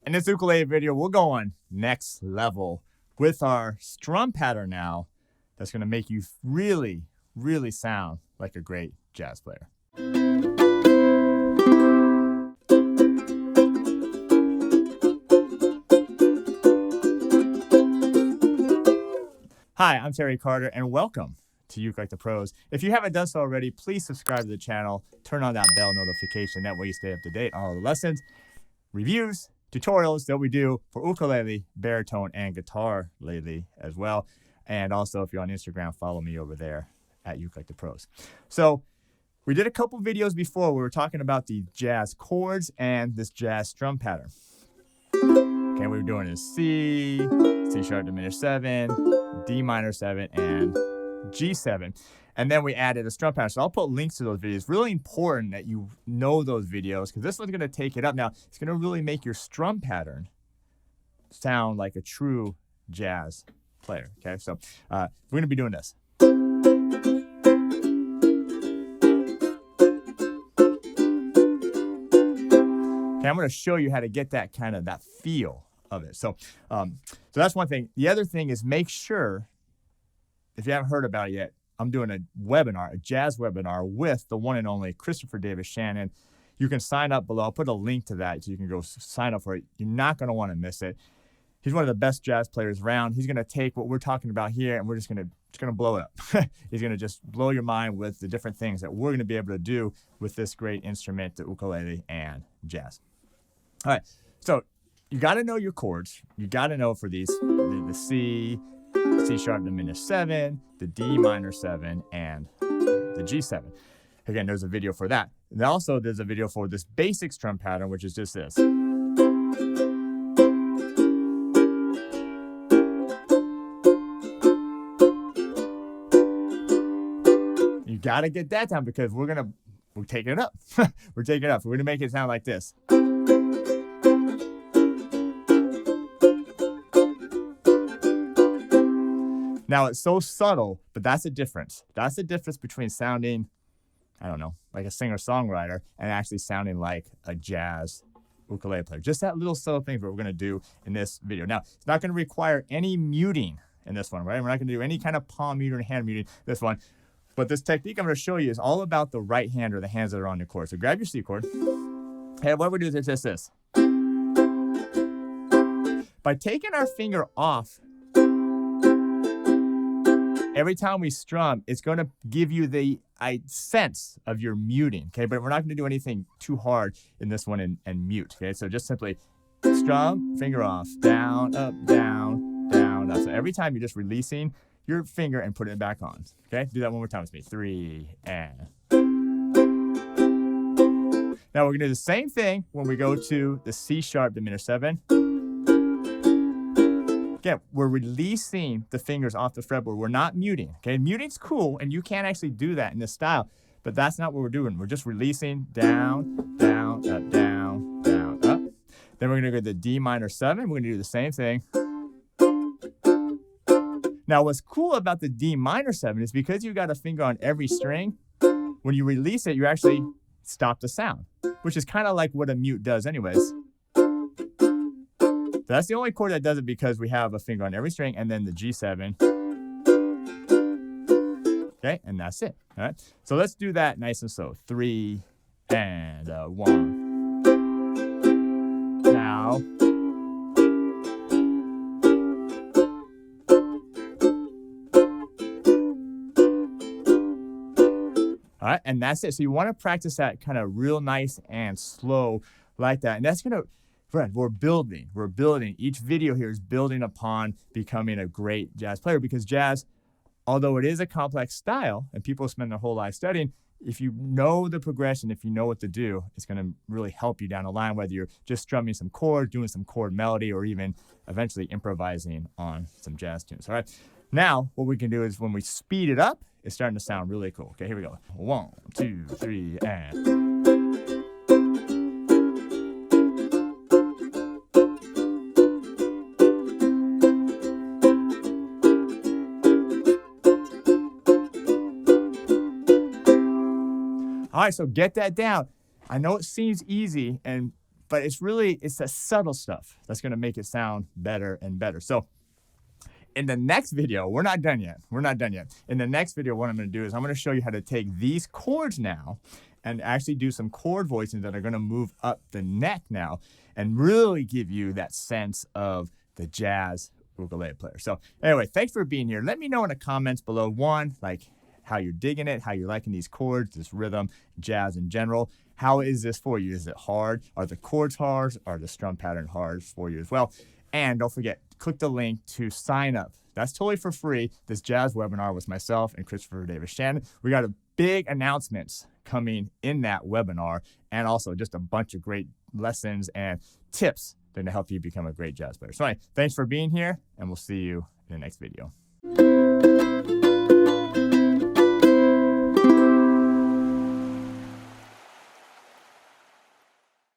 In this ukulele video, we're going next level with our strum pattern now that's going to make you really, really sound like a great jazz player. Hi, I'm Terry Carter, and welcome to ukelikethepros. If you haven't done so already, please subscribe to the channel, turn on that bell notification, that way you stay up to date on all the lessons, reviews, tutorials that we do for ukulele, baritone, and guitarlele as well. And also, if you're on Instagram, follow me over there at ukelikethepros. So we did a couple videos before. We were talking about the jazz chords and this jazz strum pattern. Okay, we were doing a C, C sharp diminished 7, D minor 7, and G7. And then we added a strum pattern. So I'll put links to those videos. Really important that you know those videos because this one's going to take it up. Now, it's going to really make your strum pattern sound like a true jazz player. Okay, so we're going to be doing this. Okay, I'm going to show you how to get that kind of that feel of it. So that's one thing. The other thing is make sure, if you haven't heard about it yet, I'm doing a webinar, a jazz webinar with the one and only Christopher Davis-Shannon. You can sign up below. I'll put a link to that so you can go sign up for it. You're not going to want to miss it. He's one of the best jazz players around. He's going to take what we're talking about here and we're just going to blow it up. He's going to just blow your mind with the different things that we're going to be able to do with this great instrument, the ukulele and jazz. All right, so you got to know your chords. You got to know for these, the C, C sharp diminished 7, the D minor 7, and the G7. Again, there's a video for that. And also there's a video for this basic strum pattern, which is just this. You got to get that down because we're taking it up. We're taking it up. We're going to make it sound like this. Now, it's so subtle, but that's the difference. That's the difference between sounding, I don't know, like a singer-songwriter and actually sounding like a jazz ukulele player. Just that little subtle thing that we're going to do in this video. Now, it's not going to require any muting in this one, right? We're not going to do any kind of palm muting or hand muting this one. But this technique I'm going to show you is all about the right hand or the hands that are on your chord. So grab your C chord. Hey, what we do is just this. By taking our finger off, every time we strum, it's going to give you the sense of your muting, okay? But we're not going to do anything too hard in this one and mute, okay? So just simply strum, finger off, down, up, down, down, up. So every time you're just releasing your finger and putting it back on, okay? Do that one more time with me. 3, and. Now we're going to do the same thing when we go to the C sharp diminished 7. Again, we're releasing the fingers off the fretboard. We're not muting, okay? Muting's cool, and you can actually do that in this style, but that's not what we're doing. We're just releasing down, down, up, down, down, up. Then we're going to go to the D minor 7. We're going to do the same thing. Now, what's cool about the D minor 7 is because you got a finger on every string, when you release it, you actually stop the sound, which is kind of like what a mute does anyways. So that's the only chord that does it because we have a finger on every string and then the G7. Okay, and that's it. All right, so let's do that nice and slow. 3, and 1. Now. All right, and that's it. So you want to practice that kind of real nice and slow like that. And that's going to, friend, we're building. Each video here is building upon becoming a great jazz player because jazz, although it is a complex style and people spend their whole life studying, if you know the progression, if you know what to do, it's going to really help you down the line, whether you're just strumming some chord, doing some chord melody, or even eventually improvising on some jazz tunes. All right. Now, what we can do is when we speed it up, it's starting to sound really cool. Okay, here we go. 1, 2, 3, and. All right, so get that down. I know it seems easy, and but it's the subtle stuff that's going to make it sound better and better. So in the next video, we're not done yet. In the next video, what I'm going to do is I'm going to show you how to take these chords now and actually do some chord voicings that are going to move up the neck now and really give you that sense of the jazz ukulele player. So anyway, thanks for being here. Let me know in the comments below, one, like how you're digging it, how you're liking these chords, this rhythm, jazz in general. How is this for you? Is it hard? Are the chords hard? Are the strum pattern hard for you as well? And don't forget, click the link to sign up. That's totally for free. This jazz webinar with myself and Christopher Davis-Shannon. We got a big announcements coming in that webinar, and also just a bunch of great lessons and tips that to help you become a great jazz player. So anyway, thanks for being here, and we'll see you in the next video.